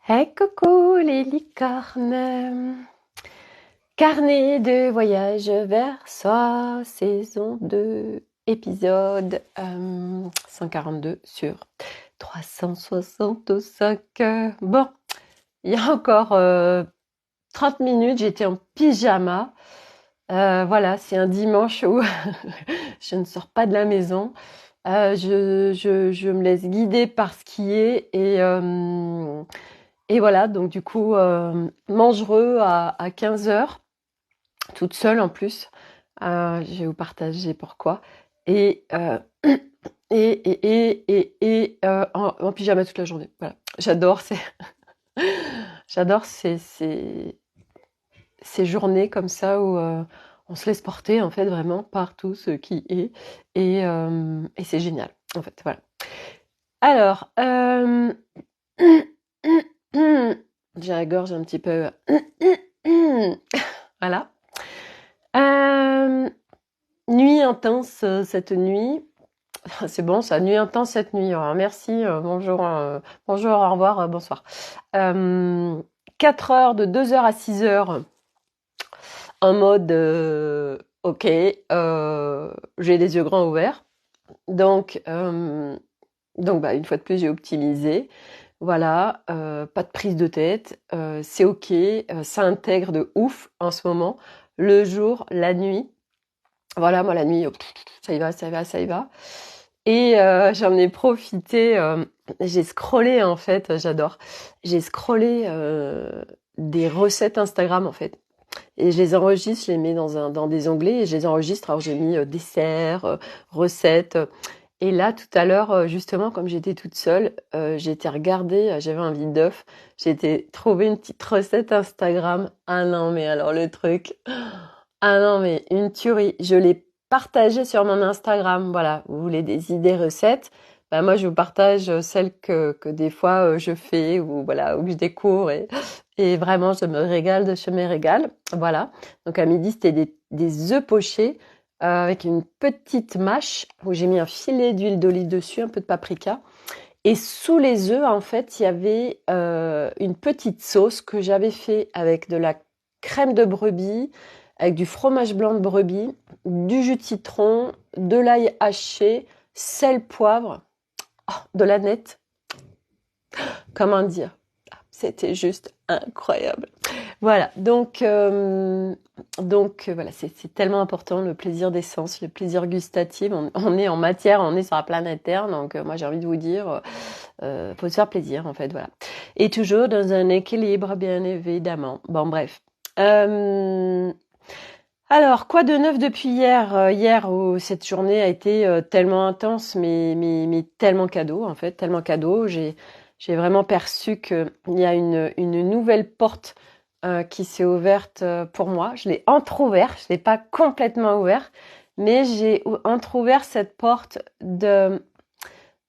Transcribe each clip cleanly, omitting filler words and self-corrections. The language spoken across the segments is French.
Hey coucou les licornes, carnet de voyage vers soi, saison 2, épisode 142 sur 365. Bon, il y a encore 30 minutes, j'étais en pyjama. Voilà, c'est un dimanche où je ne sors pas de la maison. Je me laisse guider par ce qui est et voilà, donc du coup, mangereux à 15 heures, toute seule en plus. Je vais vous partager pourquoi. Et, en pyjama toute la journée. Voilà. J'adore ces journées comme ça où on se laisse porter en fait vraiment par tout ce qui est. Et c'est génial en fait. Voilà. Alors, j'ai la gorge un petit peu. Voilà. Nuit intense cette nuit. C'est bon, ça, nuit intense cette nuit. Alors, merci, bonjour, bonjour, au revoir, bonsoir. 4 heures, de 2 heures à 6 heures, en mode ok, j'ai les yeux grands ouverts. Donc bah, une fois de plus, j'ai optimisé. Voilà, pas de prise de tête, c'est ok, ça intègre de ouf en ce moment. Le jour, la nuit. Voilà, moi la nuit, ça y va, ça y va, ça y va. Et j'en ai profité, j'ai scrollé en fait, j'adore. J'ai scrollé des recettes Instagram en fait. Et je les enregistre, je les mets dans des onglets et je les enregistre. Alors j'ai mis dessert, recettes. Et là, tout à l'heure, justement, comme j'étais toute seule, j'ai été regarder, j'avais envie d'œuf, j'ai été trouver une petite recette Instagram. Ah non, mais alors le truc, ah non, mais une tuerie. Je l'ai partagée sur mon Instagram. Voilà, vous voulez des idées recettes? Bah moi, je vous partage celles que des fois je fais ou voilà, ou que je découvre et vraiment, je me régale de chez mes régales. Voilà. Donc à midi, c'était des œufs pochés avec une petite mâche où j'ai mis un filet d'huile d'olive dessus, un peu de paprika. Et sous les œufs, en fait, il y avait une petite sauce que j'avais fait avec de la crème de brebis, avec du fromage blanc de brebis, du jus de citron, de l'ail haché, sel, poivre, de la nette. Comment dire? C'était juste incroyable. Voilà, donc voilà, c'est tellement important le plaisir des sens, le plaisir gustatif. On est en matière, on est sur la planète Terre, donc moi j'ai envie de vous dire, faut se faire plaisir en fait, voilà. Et toujours dans un équilibre, bien évidemment. Bon, bref. Alors, quoi de neuf depuis hier? Hier, où cette journée a été tellement intense, mais tellement cadeau, en fait, tellement cadeau. J'ai vraiment perçu qu'il y a une nouvelle porte qui s'est ouverte pour moi. Je l'ai entrouverte, je l'ai pas complètement ouverte, mais j'ai entrouvert cette porte de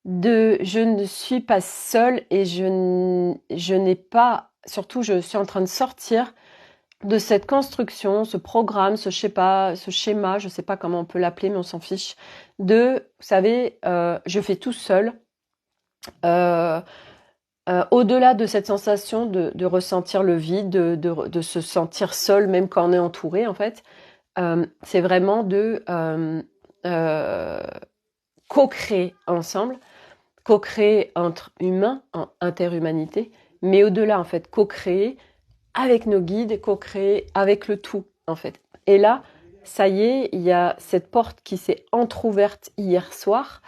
je ne suis pas seule et je n'ai pas, surtout je suis en train de sortir de cette construction, ce programme, ce je sais pas, ce schéma, je sais pas comment on peut l'appeler, mais on s'en fiche, de, vous savez, je fais tout seul. Euh, Au-delà de cette sensation de ressentir le vide, de se sentir seul, même quand on est entouré, en fait, c'est vraiment de euh, co-créer ensemble, co-créer entre humains, en interhumanité, mais au-delà, en fait, co-créer avec nos guides, co-créer avec le tout, en fait. Et là, ça y est, il y a cette porte qui s'est entr'ouverte hier soir.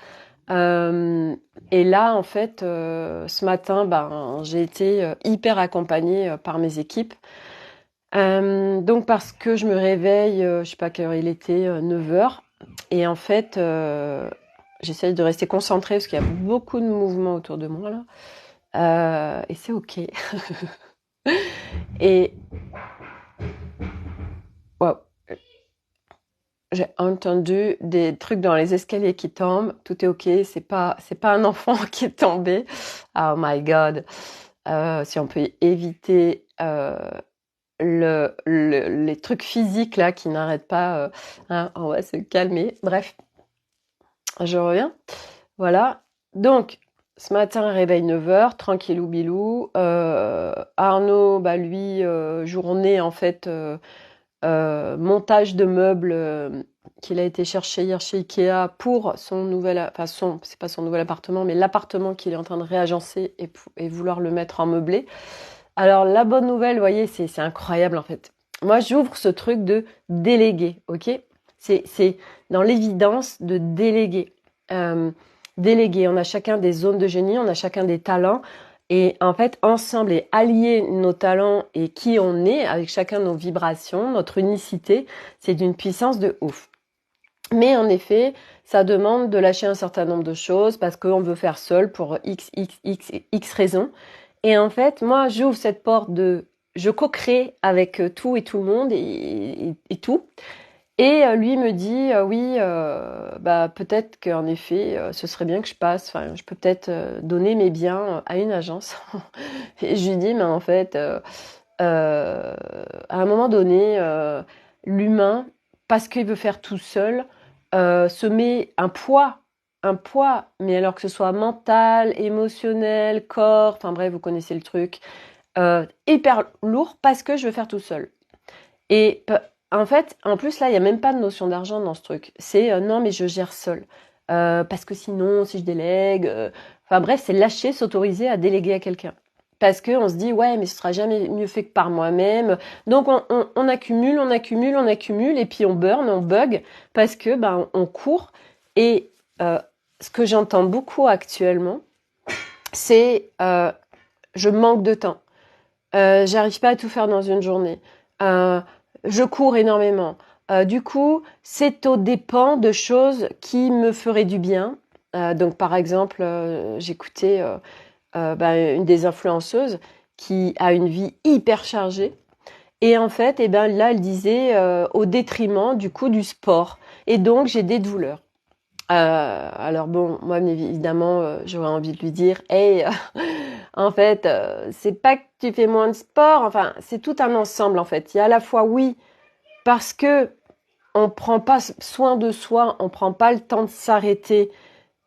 Et là, en fait, ce matin, j'ai été hyper accompagnée par mes équipes. Donc parce que je me réveille, je sais pas à quelle heure il était, 9 heures. Et en fait, j'essaye de rester concentrée parce qu'il y a beaucoup de mouvements autour de moi là. Et c'est ok. Et wow, j'ai entendu des trucs dans les escaliers qui tombent. Tout est ok. C'est pas un enfant qui est tombé. Oh my God. Si on peut éviter les trucs physiques là qui n'arrêtent pas, hein, on va se calmer. Bref, je reviens. Voilà. Donc, ce matin, réveil 9h, tranquillou bilou. Arnaud, bah lui, journée en fait, montage de meubles qu'il a été chercher hier chez Ikea pour son nouvel, enfin c'est pas son nouvel appartement, mais l'appartement qu'il est en train de réagencer et vouloir le mettre en meublé. Alors la bonne nouvelle, vous voyez, c'est incroyable en fait. Moi, j'ouvre ce truc de déléguer, ok? C'est dans l'évidence de déléguer. Euh, Déléguer, on a chacun des zones de génie, on a chacun des talents. Et en fait, ensemble et allier nos talents et qui on est, avec chacun nos vibrations, notre unicité, c'est d'une puissance de ouf. Mais en effet, ça demande de lâcher un certain nombre de choses parce qu'on veut faire seul pour X raisons. Et en fait, moi, j'ouvre cette porte de... Je co-crée avec tout et tout le monde et tout. Et lui me dit, oui, bah peut-être qu'en effet, ce serait bien que je passe, enfin, je peux peut-être donner mes biens à une agence. Et je lui dis, mais en fait, à un moment donné, l'humain, parce qu'il veut faire tout seul, se met un poids, mais alors que ce soit mental, émotionnel, corps, enfin bref, vous connaissez le truc, hyper lourd parce que je veux faire tout seul. Et en fait, en plus là, il y a même pas de notion d'argent dans ce truc. C'est non, mais je gère seul. Parce que sinon, si je délègue, enfin bref, c'est lâcher, s'autoriser à déléguer à quelqu'un. Parce que on se dit ouais, mais ce sera jamais mieux fait que par moi-même. Donc on accumule, on accumule, on accumule, et puis on burn, on bug parce que ben on court. Et ce que j'entends beaucoup actuellement, c'est je manque de temps. J'arrive pas à tout faire dans une journée. Je cours énormément. Du coup, c'est aux dépens de choses qui me feraient du bien. Donc, par exemple, j'écoutais une des influenceuses qui a une vie hyper chargée. Et en fait, eh ben, là, elle disait au détriment du coup du sport. Et donc, j'ai des douleurs. Alors bon, moi évidemment, j'aurais envie de lui dire, hey, en fait, c'est pas que tu fais moins de sport. Enfin, c'est tout un ensemble en fait. Il y a à la fois oui, parce que on prend pas soin de soi, on prend pas le temps de s'arrêter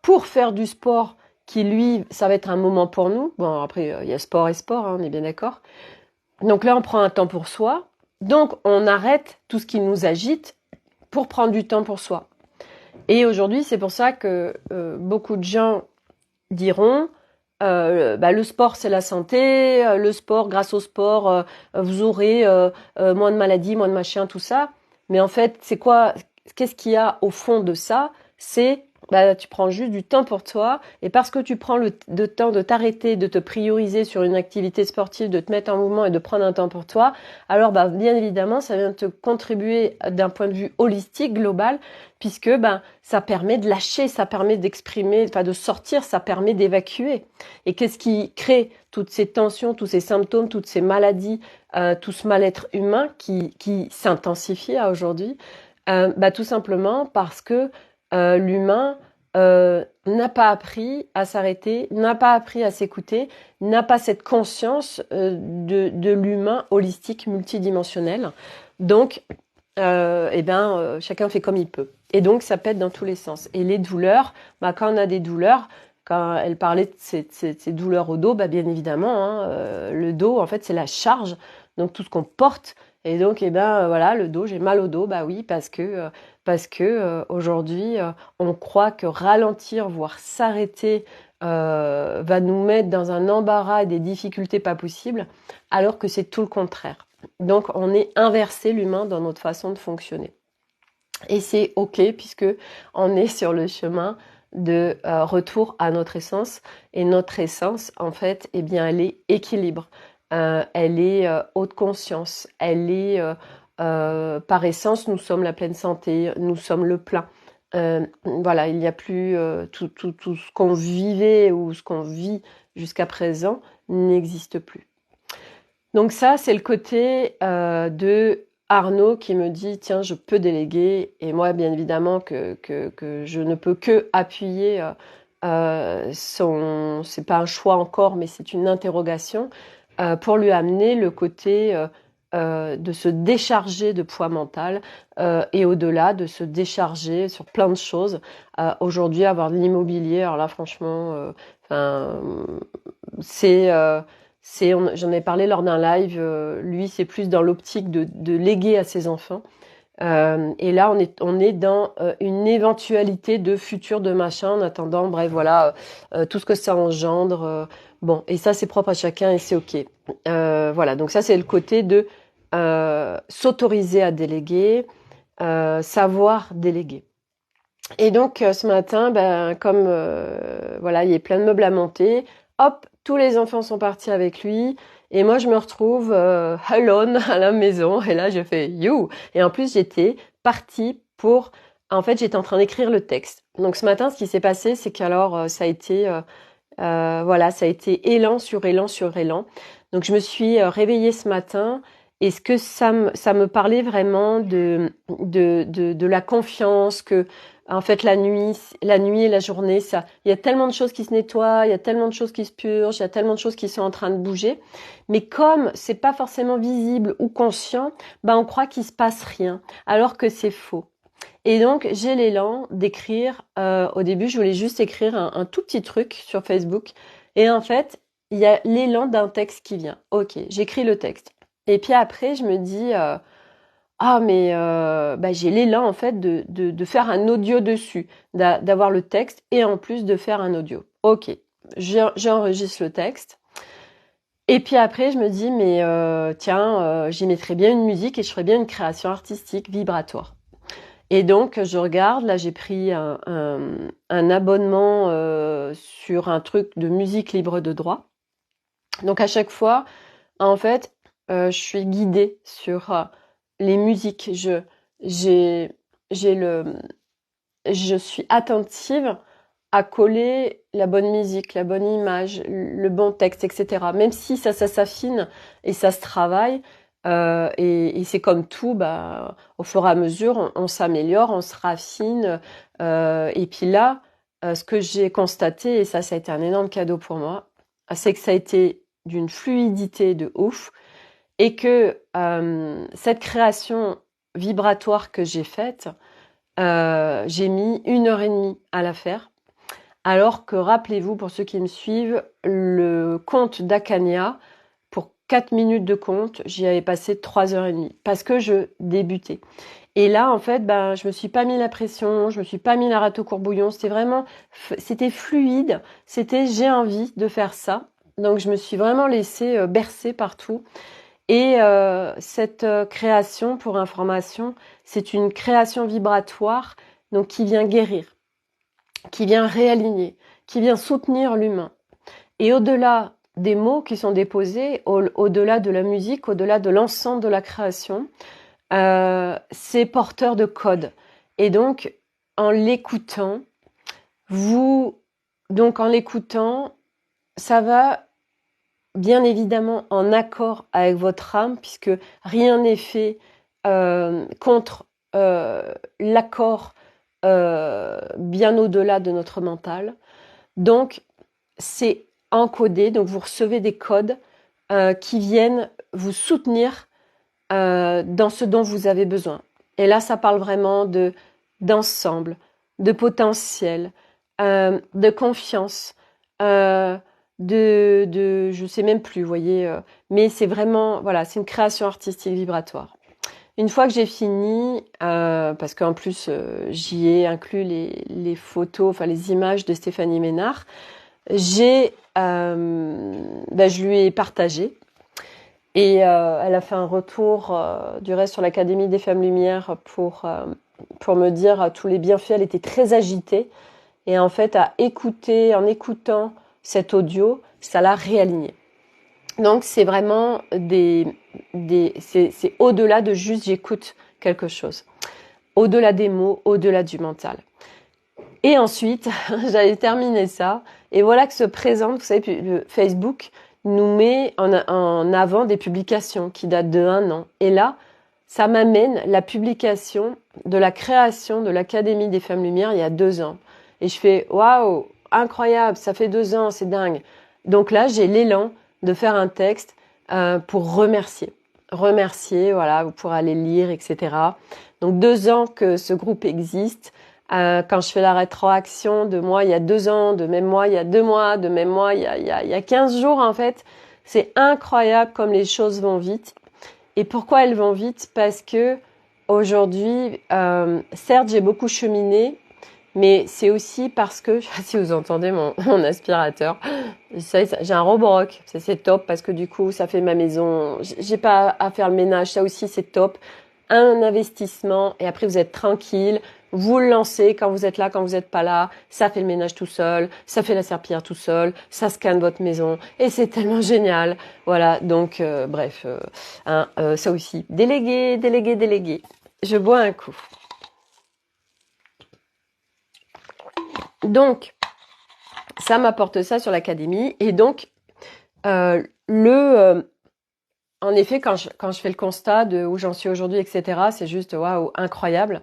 pour faire du sport, qui lui, ça va être un moment pour nous. Bon, après, il y a sport et sport, hein, on est bien d'accord. Donc là, on prend un temps pour soi. Donc, on arrête tout ce qui nous agite pour prendre du temps pour soi. Et aujourd'hui, c'est pour ça que beaucoup de gens diront le sport, c'est la santé. Le sport, grâce au sport, vous aurez moins de maladies, moins de machin, tout ça. Mais en fait, c'est quoi? Qu'est-ce qu'il y a au fond de ça? C'est tu prends juste du temps pour toi, et parce que tu prends le temps de t'arrêter, de te prioriser sur une activité sportive, de te mettre en mouvement et de prendre un temps pour toi, alors bien évidemment, ça vient te contribuer d'un point de vue holistique, global, puisque ça permet de lâcher, ça permet d'exprimer, enfin de sortir, ça permet d'évacuer. Et qu'est-ce qui crée toutes ces tensions, tous ces symptômes, toutes ces maladies, tout ce mal-être humain qui s'intensifie aujourd'hui? Tout simplement parce que l'humain n'a pas appris à s'arrêter, n'a pas appris à s'écouter, n'a pas cette conscience de l'humain holistique multidimensionnel. Donc, chacun fait comme il peut. Et donc, ça pète dans tous les sens. Et les douleurs, quand on a des douleurs, quand elle parlait de ces douleurs au dos, bien évidemment, hein, le dos, en fait, c'est la charge, donc tout ce qu'on porte. Et donc, voilà, le dos, j'ai mal au dos, oui, parce que aujourd'hui, on croit que ralentir, voire s'arrêter, va nous mettre dans un embarras et des difficultés pas possibles, alors que c'est tout le contraire. Donc, on est inversé, l'humain, dans notre façon de fonctionner. Et c'est OK, puisque on est sur le chemin de retour à notre essence. Et notre essence, en fait, elle est équilibre. Elle est haute conscience. Elle est, par essence, nous sommes la pleine santé, nous sommes le plein. Voilà, il n'y a plus tout ce qu'on vivait ou ce qu'on vit jusqu'à présent n'existe plus. Donc ça, c'est le côté de Arnaud qui me dit tiens, je peux déléguer, et moi, bien évidemment, que je ne peux que appuyer c'est pas un choix encore, mais c'est une interrogation pour lui amener le côté de se décharger de poids mental et au-delà de se décharger sur plein de choses. Aujourd'hui, avoir de l'immobilier, alors là, franchement, j'en ai parlé lors d'un live. Lui, c'est plus dans l'optique de léguer à ses enfants. Et là, on est dans une éventualité de futur de machin, en attendant, bref, voilà, tout ce que ça engendre. Bon, et ça, c'est propre à chacun et c'est ok. Voilà, donc ça, c'est le côté de s'autoriser à déléguer, savoir déléguer. Et donc, ce matin, comme voilà, il y a plein de meubles à monter, hop, tous les enfants sont partis avec lui. Et moi, je me retrouve alone à la maison. Et là, je fais you. Et en plus, j'étais partie pour... En fait, j'étais en train d'écrire le texte. Donc, ce matin, ce qui s'est passé, c'est qu'alors, ça a été... voilà, ça a été élan sur élan sur élan. Donc, je me suis réveillée ce matin. Et ce que ça me parlait vraiment de la confiance que... En fait, la nuit et la journée, il y a tellement de choses qui se nettoient, il y a tellement de choses qui se purgent, il y a tellement de choses qui sont en train de bouger. Mais comme c'est pas forcément visible ou conscient, on croit qu'il se passe rien, alors que c'est faux. Et donc, j'ai l'élan d'écrire. Au début, je voulais juste écrire un tout petit truc sur Facebook. Et en fait, il y a l'élan d'un texte qui vient. Ok, j'écris le texte. Et puis après, je me dis... mais j'ai l'élan en fait de faire un audio dessus, d'avoir le texte et en plus de faire un audio. Ok, j'enregistre le texte. Et puis après, je me dis, mais j'y mettrais bien une musique et je ferais bien une création artistique vibratoire. Et donc, je regarde, là j'ai pris un abonnement sur un truc de musique libre de droit. Donc à chaque fois, en fait, je suis guidée sur... les musiques, je suis attentive à coller la bonne musique, la bonne image, le bon texte, etc. Même si ça s'affine et ça se travaille, et c'est comme tout, au fur et à mesure, on s'améliore, on se raffine. Et puis là, ce que j'ai constaté, et ça a été un énorme cadeau pour moi, c'est que ça a été d'une fluidité de ouf. Et que cette création vibratoire que j'ai faite, j'ai mis 1h30 à la faire. Alors que, rappelez-vous, pour ceux qui me suivent, le conte d'Akania, pour 4 minutes de conte, j'y avais passé 3h30. Parce que je débutais. Et là, en fait, je me suis pas mis la pression, je me suis pas mis la rate au courbouillon. C'était fluide. C'était, j'ai envie de faire ça. Donc, je me suis vraiment laissée bercer partout. Et cette création, pour information, c'est une création vibratoire, donc qui vient guérir, qui vient réaligner, qui vient soutenir l'humain. Et au-delà des mots qui sont déposés, au-delà de la musique, au-delà de l'ensemble de la création, c'est porteur de codes. Et donc, en l'écoutant, ça va bien évidemment en accord avec votre âme, puisque rien n'est fait contre l'accord bien au-delà de notre mental. Donc, c'est encodé, donc vous recevez des codes qui viennent vous soutenir dans ce dont vous avez besoin. Et là, ça parle vraiment d'ensemble, de potentiel, de confiance, je sais même plus, vous voyez, mais c'est vraiment, voilà, c'est une création artistique vibratoire. Une fois que j'ai fini, parce qu'en plus j'y ai inclus les photos, enfin les images de Stéphanie Ménard, je lui ai partagé. Et elle a fait un retour du reste sur l'Académie des Femmes Lumière pour me dire tous les bienfaits. Elle était très agitée et en fait en écoutant cet audio, ça l'a réaligné. Donc c'est vraiment c'est au-delà de juste j'écoute quelque chose, au-delà des mots, au-delà du mental. Et ensuite, j'avais terminé ça et voilà que se présente, vous savez, le Facebook nous met en avant des publications qui datent de 1 an. Et là, ça m'amène la publication de la création de l'Académie des Femmes Lumière il y a 2 ans. Et je fais waouh, incroyable, ça fait 2 ans, c'est dingue. Donc là, j'ai l'élan de faire un texte pour remercier. remercier, voilà, vous pourrez aller lire, etc. Donc 2 ans que ce groupe existe. Quand je fais la rétroaction de moi il y a 2 ans, de même moi il y a 2 mois, de même moi il y a 15 jours en fait, c'est incroyable comme les choses vont vite. Et pourquoi elles vont vite? Parce que aujourd'hui, certes j'ai beaucoup cheminé, mais c'est aussi parce que, je sais pas si vous entendez mon aspirateur, j'ai un Roborock, c'est top parce que du coup ça fait ma maison, j'ai pas à faire le ménage, ça aussi c'est top. Un investissement et après vous êtes tranquille, vous le lancez quand vous êtes là, quand vous n'êtes pas là, ça fait le ménage tout seul, ça fait la serpillière tout seul, ça scanne votre maison et c'est tellement génial. Voilà, donc bref, ça aussi, déléguer, déléguer, déléguer. Je bois un coup. Donc, ça m'apporte ça sur l'académie. Et donc, en effet, quand je fais le constat de où j'en suis aujourd'hui, etc., c'est juste waouh, incroyable.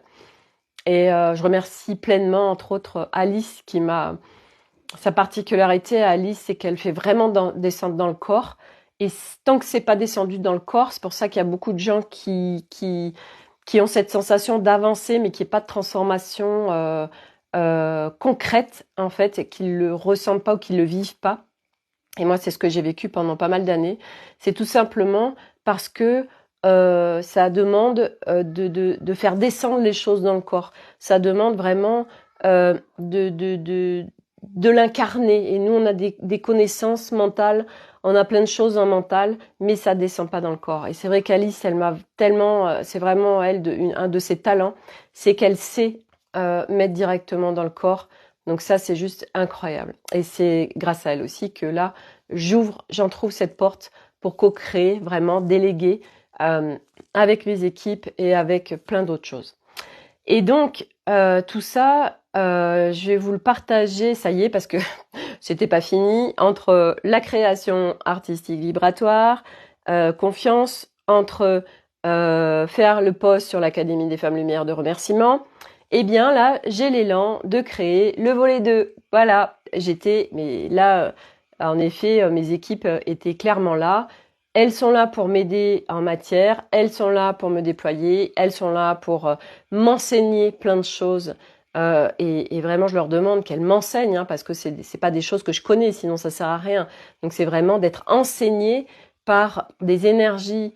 Et je remercie pleinement, entre autres, Alice qui m'a... Sa particularité à Alice, c'est qu'elle fait vraiment descendre dans le corps. Et tant que c'est pas descendu dans le corps, c'est pour ça qu'il y a beaucoup de gens qui ont cette sensation d'avancer, mais qui n'est pas de transformation concrète, en fait, et qui le ressentent pas ou qui le vivent pas. Et moi, c'est ce que j'ai vécu pendant pas mal d'années. C'est tout simplement parce que ça demande de faire descendre les choses dans le corps. Ça demande vraiment de l'incarner. Et nous, on a des connaissances mentales, on a plein de choses en mental, mais ça descend pas dans le corps. Et c'est vrai qu'Alice, elle m'a tellement, c'est vraiment elle un de ses talents, c'est qu'elle sait mettre directement dans le corps. Donc ça, c'est juste incroyable. Et c'est grâce à elle aussi que là, j'en trouve cette porte pour co-créer, vraiment déléguer avec mes équipes et avec plein d'autres choses. Et donc, tout ça, je vais vous le partager, ça y est, parce que c'était pas fini, entre la création artistique vibratoire, confiance, entre faire le post sur l'Académie des Femmes Lumière de remerciements, eh bien là, j'ai l'élan de créer le volet 2. Voilà, mais là, en effet, mes équipes étaient clairement là. Elles sont là pour m'aider en matière, elles sont là pour me déployer, elles sont là pour m'enseigner plein de choses. Et vraiment, je leur demande qu'elles m'enseignent, hein, parce que c'est pas des choses que je connais, sinon ça sert à rien. Donc c'est vraiment d'être enseigné par des énergies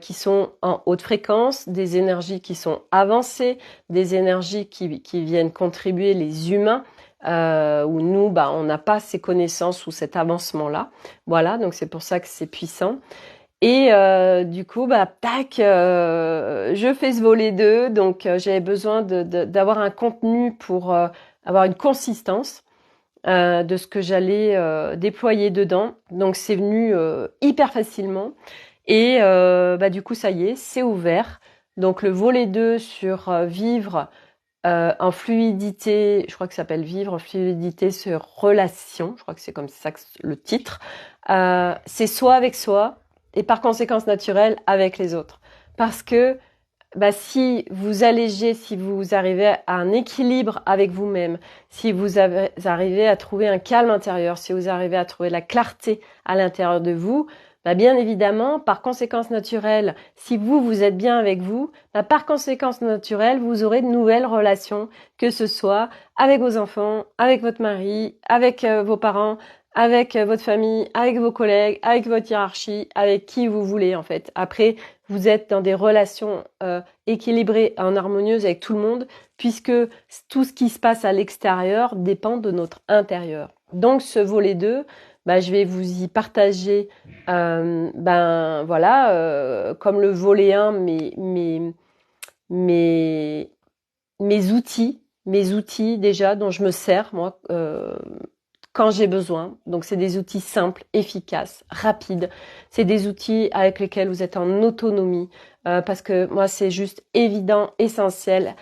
qui sont en haute fréquence, des énergies qui sont avancées, des énergies qui viennent contribuer les humains, où nous, on n'a pas ces connaissances ou cet avancement-là. Voilà, donc c'est pour ça que c'est puissant. Et du coup, tac, je fais ce volet 2, donc j'avais besoin d'avoir un contenu pour avoir une consistance de ce que j'allais déployer dedans. Donc c'est venu hyper facilement. Et du coup, ça y est, c'est ouvert. Donc le volet 2 sur vivre en fluidité, je crois que ça s'appelle Vivre en fluidité sur relation, je crois que c'est comme ça que le titre, c'est soi avec soi et par conséquence naturelle avec les autres. Parce que si vous allégez, si vous arrivez à un équilibre avec vous-même, si vous arrivez à trouver un calme intérieur, si vous arrivez à trouver la clarté à l'intérieur de vous, bien évidemment, par conséquence naturelle, si vous êtes bien avec vous, par conséquence naturelle, vous aurez de nouvelles relations, que ce soit avec vos enfants, avec votre mari, avec vos parents, avec votre famille, avec vos collègues, avec votre hiérarchie, avec qui vous voulez en fait. Après, vous êtes dans des relations équilibrées, en harmonieuses avec tout le monde, puisque tout ce qui se passe à l'extérieur dépend de notre intérieur. Donc ce volet 2, je vais vous y partager, comme le volet 1, mes outils déjà dont je me sers moi quand j'ai besoin. Donc c'est des outils simples, efficaces, rapides. C'est des outils avec lesquels vous êtes en autonomie parce que moi c'est juste évident, essentiel,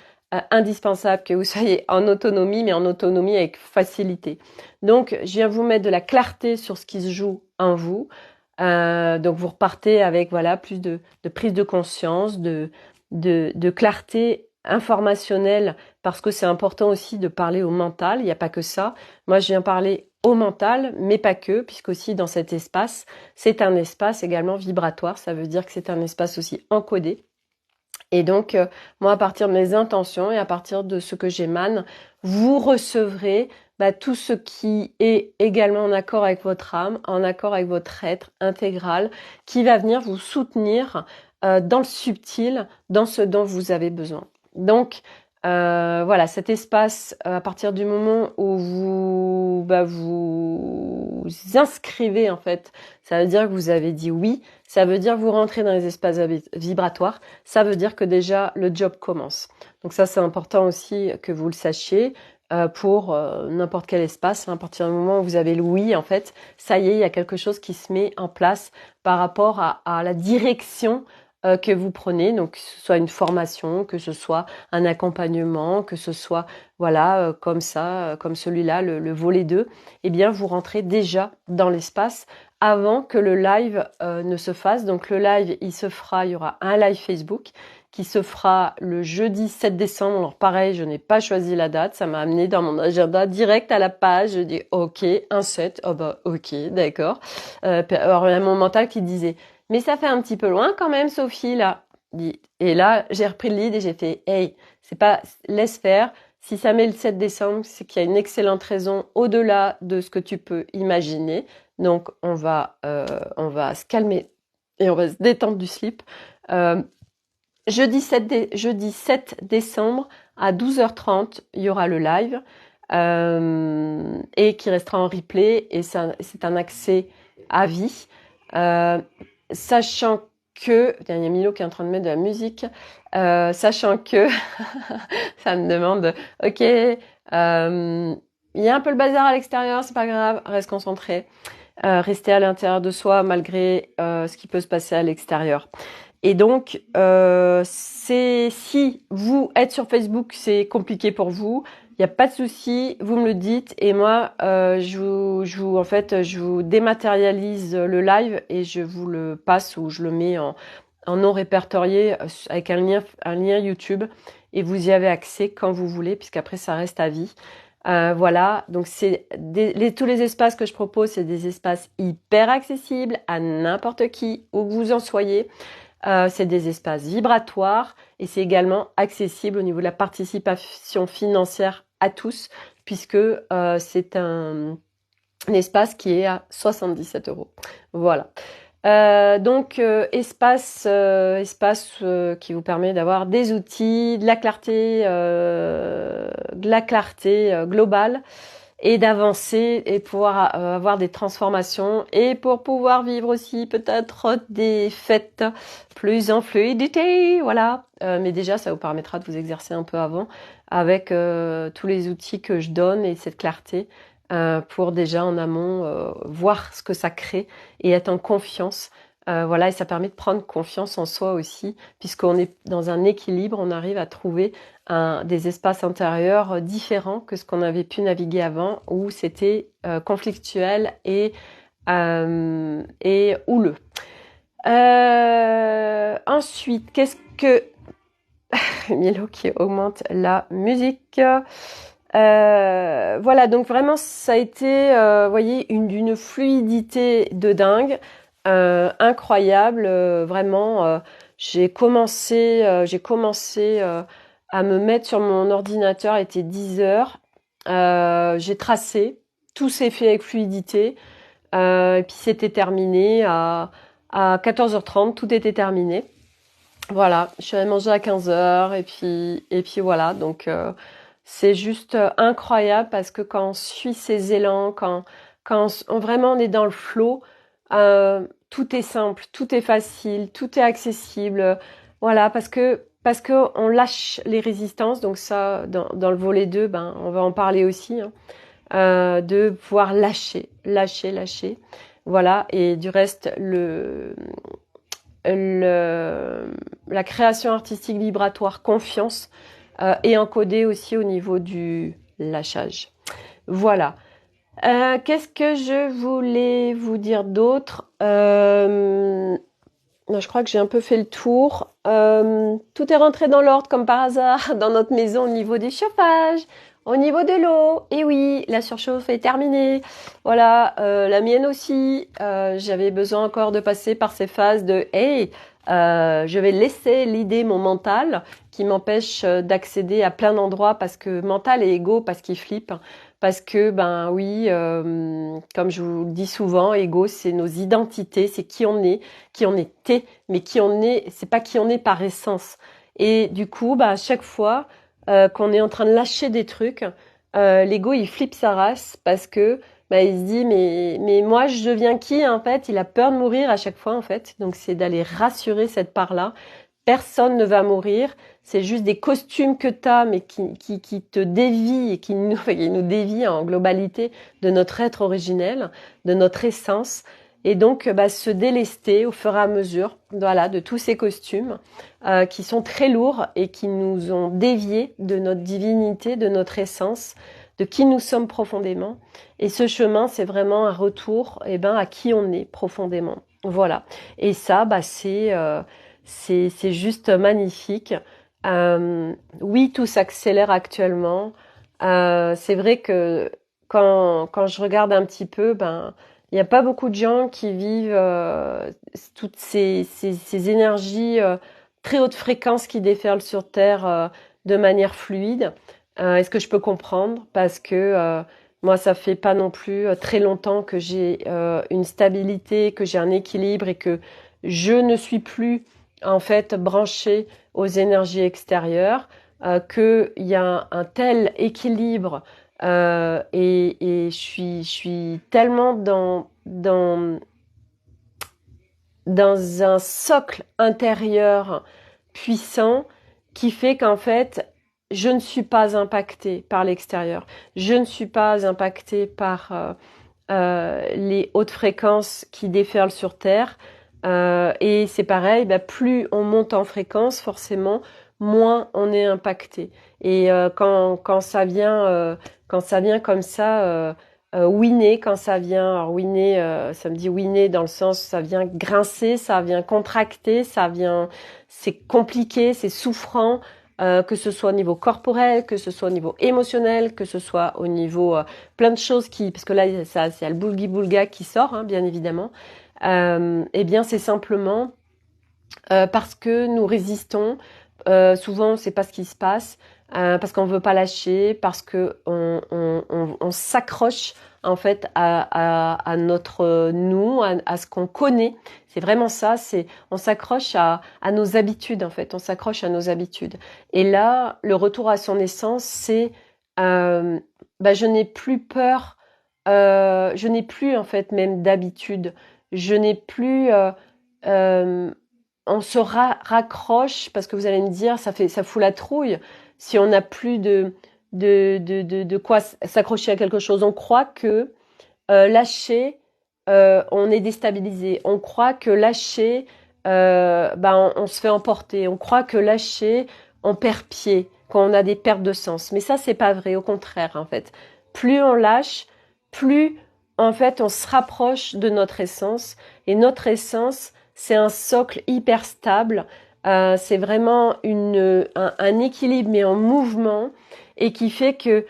indispensable que vous soyez en autonomie, mais en autonomie avec facilité. Donc je viens vous mettre de la clarté sur ce qui se joue en vous. Donc vous repartez avec plus de prise de conscience, de clarté informationnelle, parce que c'est important aussi de parler au mental, il n'y a pas que ça. Moi, je viens parler au mental, mais pas que, puisqu'aussi dans cet espace, c'est un espace également vibratoire, ça veut dire que c'est un espace aussi encodé. Et donc, moi, à partir de mes intentions et à partir de ce que j'émane, vous recevrez tout ce qui est également en accord avec votre âme, en accord avec votre être intégral, qui va venir vous soutenir dans le subtil, dans ce dont vous avez besoin. Donc, voilà, cet espace, à partir du moment où vous inscrivez, en fait, ça veut dire que vous avez dit oui, ça veut dire que vous rentrez dans les espaces vibratoires, ça veut dire que déjà le job commence. Donc ça, c'est important aussi que vous le sachiez pour n'importe quel espace. À partir du moment où vous avez le oui, en fait, ça y est, il y a quelque chose qui se met en place par rapport à la direction que vous prenez, donc que ce soit une formation, que ce soit un accompagnement, que ce soit voilà comme ça, comme celui-là, le volet 2, eh bien vous rentrez déjà dans l'espace avant que le live ne se fasse. Donc le live, il y aura un live Facebook qui se fera le jeudi 7 décembre. Alors pareil, je n'ai pas choisi la date, ça m'a amené dans mon agenda direct à la page. Je dis ok, un 7, oh bah ok, d'accord. Alors il y a mon mental qui disait mais ça fait un petit peu loin quand même, Sophie, là. Et là, j'ai repris le lead et j'ai fait, hey, c'est pas, laisse faire. Si ça met le 7 décembre, c'est qu'il y a une excellente raison au-delà de ce que tu peux imaginer. Donc, on va se calmer et on va se détendre du slip. Jeudi 7 décembre à 12h30, il y aura le live et qui restera en replay. Et c'est un accès à vie. Sachant que, il y a Milo qui est en train de mettre de la musique, sachant que, ça me demande, ok, il y a un peu le bazar à l'extérieur, c'est pas grave, reste concentré, rester à l'intérieur de soi malgré ce qui peut se passer à l'extérieur. Et donc, si vous êtes sur Facebook, c'est compliqué pour vous, il n'y a pas de souci, vous me le dites et moi, je vous dématérialise le live et je vous le passe ou je le mets en non répertorié avec un lien YouTube et vous y avez accès quand vous voulez puisqu'après ça reste à vie. Voilà, donc c'est tous les espaces que je propose, c'est des espaces hyper accessibles à n'importe qui, où que vous en soyez. C'est des espaces vibratoires et c'est également accessible au niveau de la participation financière à tous puisque c'est un espace qui est à 77 €. Voilà. Donc espace qui vous permet d'avoir des outils, de la clarté globale et d'avancer et pouvoir avoir des transformations et pour pouvoir vivre aussi peut-être des fêtes plus en fluidité, voilà. Mais déjà, ça vous permettra de vous exercer un peu avant avec tous les outils que je donne et cette clarté pour déjà en amont voir ce que ça crée et être en confiance. Voilà, et ça permet de prendre confiance en soi aussi, puisqu'on est dans un équilibre, on arrive à trouver des espaces intérieurs différents que ce qu'on avait pu naviguer avant, où c'était conflictuel et houleux. Ensuite, qu'est-ce que... Milo qui augmente la musique. Voilà, donc vraiment, ça a été, vous voyez, d'une fluidité de dingue. Incroyable, vraiment. J'ai commencé à me mettre sur mon ordinateur, il était 10h. J'ai tracé, tout s'est fait avec fluidité. Et puis c'était terminé à 14h30, tout était terminé. Voilà, je suis allée manger à 15h et puis voilà, donc c'est juste incroyable parce que quand on suit ses élans, quand vraiment on est dans le flow, tout est simple, tout est facile, tout est accessible. Voilà, parce que on lâche les résistances. Donc ça, dans le volet 2, on va en parler aussi, hein, de pouvoir lâcher. Voilà, et du reste, la création artistique vibratoire, confiance, est encodée aussi au niveau du lâchage. Voilà. Qu'est-ce que je voulais vous dire d'autre? Je crois que j'ai un peu fait le tour. Tout est rentré dans l'ordre comme par hasard dans notre maison au niveau du chauffage. Au niveau de l'eau, et oui, la surchauffe est terminée. Voilà, la mienne aussi. J'avais besoin encore de passer par ces phases de hey, je vais laisser l'idée, mon mental, qui m'empêche d'accéder à plein d'endroits parce que mental et ego, parce qu'il flippe. Parce que ben oui, comme je vous le dis souvent, ego, c'est nos identités, c'est qui on était, mais qui on est, c'est pas qui on est par essence. Et du coup, bah à chaque fois qu'on est en train de lâcher des trucs, l'ego il flippe sa race parce que bah, il se dit mais moi je deviens qui en fait? Il a peur de mourir à chaque fois en fait. Donc c'est d'aller rassurer cette part-là. Personne ne va mourir. C'est juste des costumes que tu as, mais qui te dévient et qui nous dévient en globalité de notre être originel, de notre essence. Et donc, bah, se délester au fur et à mesure, voilà, de tous ces costumes qui sont très lourds et qui nous ont déviés de notre divinité, de notre essence, de qui nous sommes profondément. Et ce chemin, c'est vraiment un retour, eh ben, à qui on est profondément. Voilà. Et ça, bah, c'est juste magnifique. Oui, tout s'accélère actuellement. C'est vrai que quand je regarde un petit peu, ben, il n'y a pas beaucoup de gens qui vivent toutes ces énergies très haute fréquence qui déferlent sur Terre de manière fluide. Est-ce que je peux comprendre? Parce que moi, ça fait pas non plus très longtemps que j'ai une stabilité, que j'ai un équilibre et que je ne suis plus en fait branchée aux énergies extérieures, qu'il y a un tel équilibre et je suis tellement dans un socle intérieur puissant qui fait qu'en fait, je ne suis pas impactée par l'extérieur. Je ne suis pas impactée par les hautes fréquences qui déferlent sur Terre. Et c'est pareil, bah, plus on monte en fréquence, forcément, moins on est impacté. Et quand ça vient comme ça, whiner, quand ça vient, alors whiner, ça me dit whiner dans le sens, ça vient grincer, ça vient contracter, c'est compliqué, c'est souffrant. Que ce soit au niveau corporel, que ce soit au niveau émotionnel, que ce soit au niveau plein de choses parce que là, c'est le boulgi-boulga qui sort, hein, bien évidemment. Eh bien, c'est simplement parce que nous résistons. Souvent, on ne sait pas ce qui se passe, parce qu'on veut pas lâcher, parce que on s'accroche en fait à notre nous, à ce qu'on connaît. C'est vraiment ça. On s'accroche à nos habitudes en fait. On s'accroche à nos habitudes. Et là, le retour à son essence, c'est je n'ai plus peur. Je n'ai plus en fait même d'habitude. Je n'ai plus on se raccroche parce que vous allez me dire ça fout la trouille si on n'a plus de quoi s'accrocher à quelque chose. On croit que lâcher, on est déstabilisé. On croit que lâcher, on se fait emporter. On croit que lâcher, on perd pied, quand on a des pertes de sens. Mais ça, c'est pas vrai. Au contraire, en fait, plus on lâche, plus en fait on se rapproche de notre essence. Et notre essence, c'est un socle hyper stable. C'est vraiment un équilibre mais en mouvement et qui fait que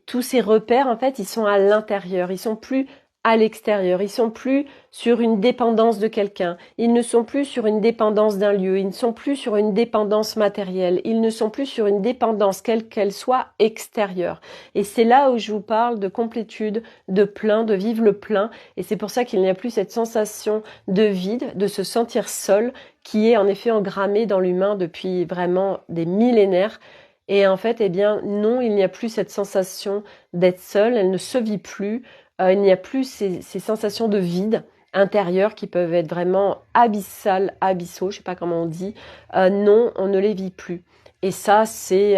tous ces repères en fait ils sont à l'intérieur, ils sont plus à l'extérieur, ils sont plus sur une dépendance de quelqu'un, ils ne sont plus sur une dépendance d'un lieu, ils ne sont plus sur une dépendance matérielle, ils ne sont plus sur une dépendance quelle qu'elle soit extérieure. Et c'est là où je vous parle de complétude, de plein, de vivre le plein. Et c'est pour ça qu'il n'y a plus cette sensation de vide, de se sentir seul, qui est en effet engrammée dans l'humain depuis vraiment des millénaires. Et en fait, eh bien, non, il n'y a plus cette sensation d'être seul, elle ne se vit plus. Il n'y a plus ces sensations de vide intérieur qui peuvent être vraiment abyssaux, je sais pas comment on dit. Non, on ne les vit plus. Et ça, c'est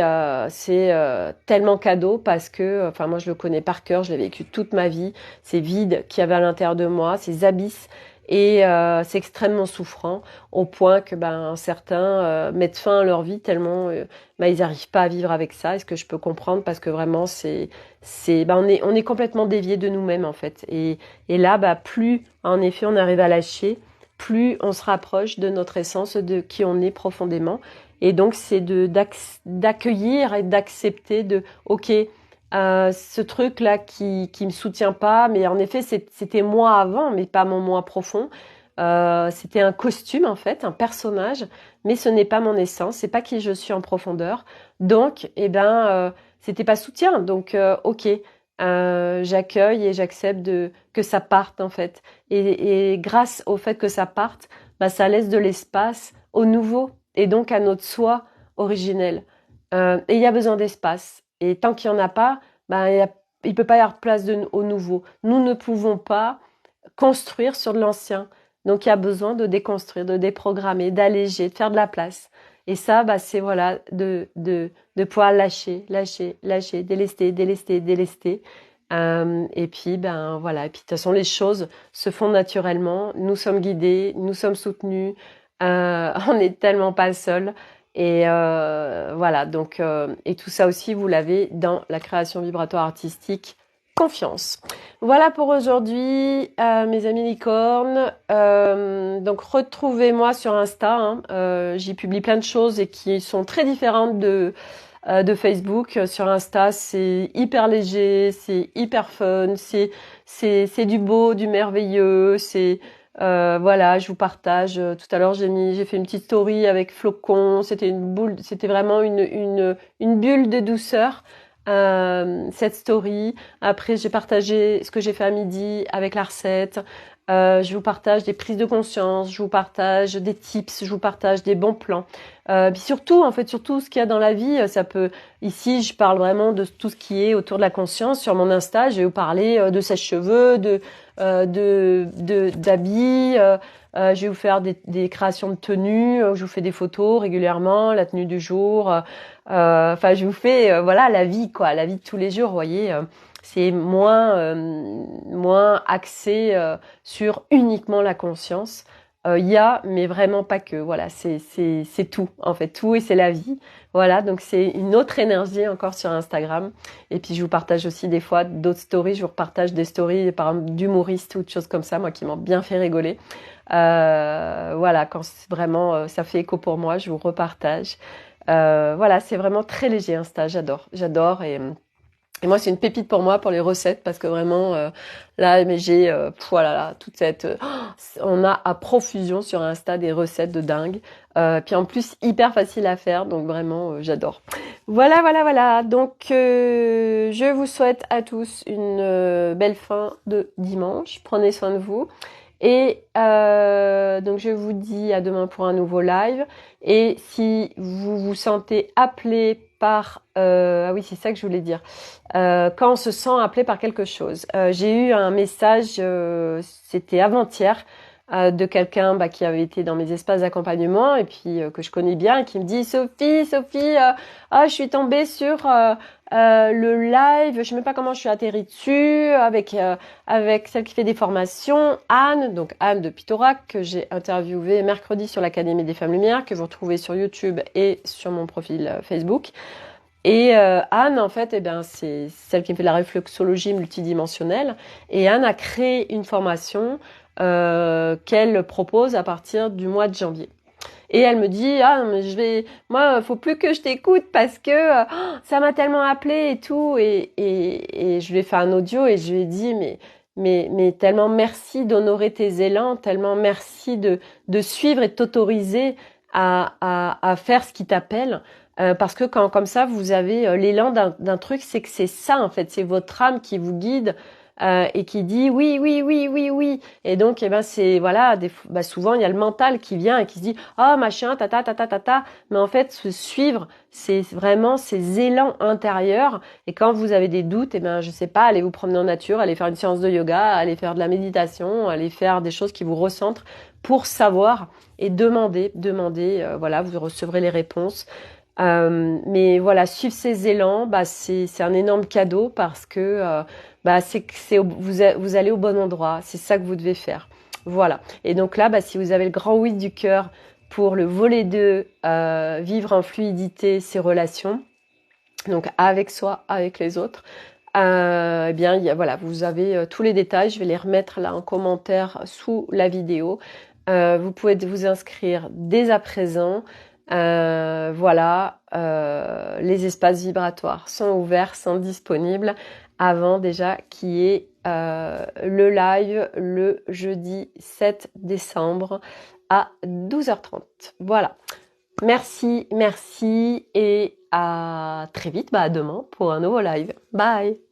tellement cadeau parce que, enfin, moi, je le connais par cœur, je l'ai vécu toute ma vie. Ces vides qu'il y avait à l'intérieur de moi, ces abysses. Et c'est extrêmement souffrant au point que certains mettent fin à leur vie tellement ils n'arrivent pas à vivre avec ça. Est-ce que je peux comprendre? Parce que vraiment on est complètement dévié de nous-mêmes en fait. Et là plus en effet on arrive à lâcher, plus on se rapproche de notre essence, de qui on est profondément. Et donc, c'est d'accueillir et d'accepter ok, ce truc-là qui me soutient pas, mais en effet, c'était moi avant, mais pas mon moi profond. C'était un costume, en fait, un personnage, mais ce n'est pas mon essence, c'est pas qui je suis en profondeur. Donc, c'était pas soutien. Donc, ok, j'accueille et j'accepte que ça parte, en fait. Et grâce au fait que ça parte, bah, ça laisse de l'espace au nouveau et donc à notre soi originel. Et il y a besoin d'espace. Et tant qu'il n'y en a pas, bah, il peut pas y avoir place au nouveau. Nous ne pouvons pas construire sur de l'ancien. Donc il y a besoin de déconstruire, de déprogrammer, d'alléger, de faire de la place. Et ça, bah, c'est voilà, de pouvoir lâcher, délester, délester, délester. Et puis, ben voilà. Et puis de toute façon, les choses se font naturellement. Nous sommes guidés, nous sommes soutenus. On n'est tellement pas seul. Et voilà. Donc, et tout ça aussi, vous l'avez dans la création vibratoire artistique. Confiance. Voilà pour aujourd'hui, mes amis licornes. Donc retrouvez-moi sur Insta. J'y publie plein de choses et qui sont très différentes de Facebook. Sur Insta, c'est hyper léger, c'est hyper fun, c'est du beau, du merveilleux. Voilà, je vous partage. Tout à l'heure, j'ai fait une petite story avec Flocon. C'était vraiment une bulle de douceur. Cette story. Après, j'ai partagé ce que j'ai fait à midi avec la recette. Je vous partage des prises de conscience, je vous partage des tips, je vous partage des bons plans. Puis surtout, en fait, surtout ce qu'il y a dans la vie, ça peut. Ici, je parle vraiment de tout ce qui est autour de la conscience. Sur mon Insta, je vais vous parler de sèche-cheveux, d'habits. Je vais vous faire des créations de tenues. Je vous fais des photos régulièrement, la tenue du jour. Enfin, je vous fais voilà la vie, quoi, la vie de tous les jours. Vous voyez, c'est moins axé sur uniquement la conscience. Il y a, mais vraiment pas que. Voilà, c'est tout, en fait, tout, et c'est la vie. Voilà, donc c'est une autre énergie encore sur Instagram. Et puis je vous partage aussi des fois d'autres stories. Je vous repartage des stories, par exemple, d'humoristes ou de choses comme ça, moi qui m'ont bien fait rigoler. Voilà, quand vraiment ça fait écho pour moi, je vous repartage. Voilà, c'est vraiment très léger Insta, j'adore et moi c'est une pépite pour moi pour les recettes parce que vraiment là mais j'ai voilà là, toute cette on a à profusion sur Insta des recettes de dingue. Puis en plus hyper facile à faire donc vraiment j'adore. Voilà. Donc je vous souhaite à tous une belle fin de dimanche. Prenez soin de vous. Et donc je vous dis à demain pour un nouveau live. Et si vous vous sentez appelé par ah oui c'est ça que je voulais dire, quand on se sent appelé par quelque chose, j'ai eu un message, c'était avant-hier, de quelqu'un qui avait été dans mes espaces d'accompagnement et puis que je connais bien et qui me dit Sophie, je suis tombée sur le live, je sais même pas comment je suis atterrie dessus, avec celle qui fait des formations, Anne, donc Anne de Pitorac, que j'ai interviewée mercredi sur l'Académie des Femmes Lumière, que vous retrouvez sur YouTube et sur mon profil Facebook. Et Anne, en fait, c'est celle qui me fait de la réflexologie multidimensionnelle. Et Anne a créé une formation qu'elle propose à partir du mois de janvier. Et elle me dit mais moi faut plus que je t'écoute parce que ça m'a tellement appelé et tout et je lui ai fait un audio et je lui ai dit mais tellement merci d'honorer tes élans, tellement merci de suivre et de t'autoriser à faire ce qui t'appelle. Parce que quand comme ça vous avez l'élan d'un truc, c'est que c'est ça en fait, c'est votre âme qui vous guide et qui dit oui. Et donc c'est voilà, souvent il y a le mental qui vient et qui se dit machin ta. Mais en fait se suivre, c'est vraiment ces élans intérieurs. Et quand vous avez des doutes, je sais pas, allez vous promener en nature, allez faire une séance de yoga, allez faire de la méditation, allez faire des choses qui vous recentrent pour savoir et demander. Voilà, vous recevrez les réponses. Mais voilà, suivre ces élans, c'est un énorme cadeau parce que vous allez au bon endroit. C'est ça que vous devez faire. Voilà. Et donc là, si vous avez le grand oui du cœur pour le volet 2, vivre en fluidité ses relations, donc avec soi, avec les autres, voilà, vous avez tous les détails. Je vais les remettre là en commentaire sous la vidéo. Vous pouvez vous inscrire dès à présent. Voilà, les espaces vibratoires sont ouverts, sont disponibles avant déjà qu'il y ait le live le jeudi 7 décembre à 12h30. Voilà. Merci et à très vite, à demain pour un nouveau live. Bye!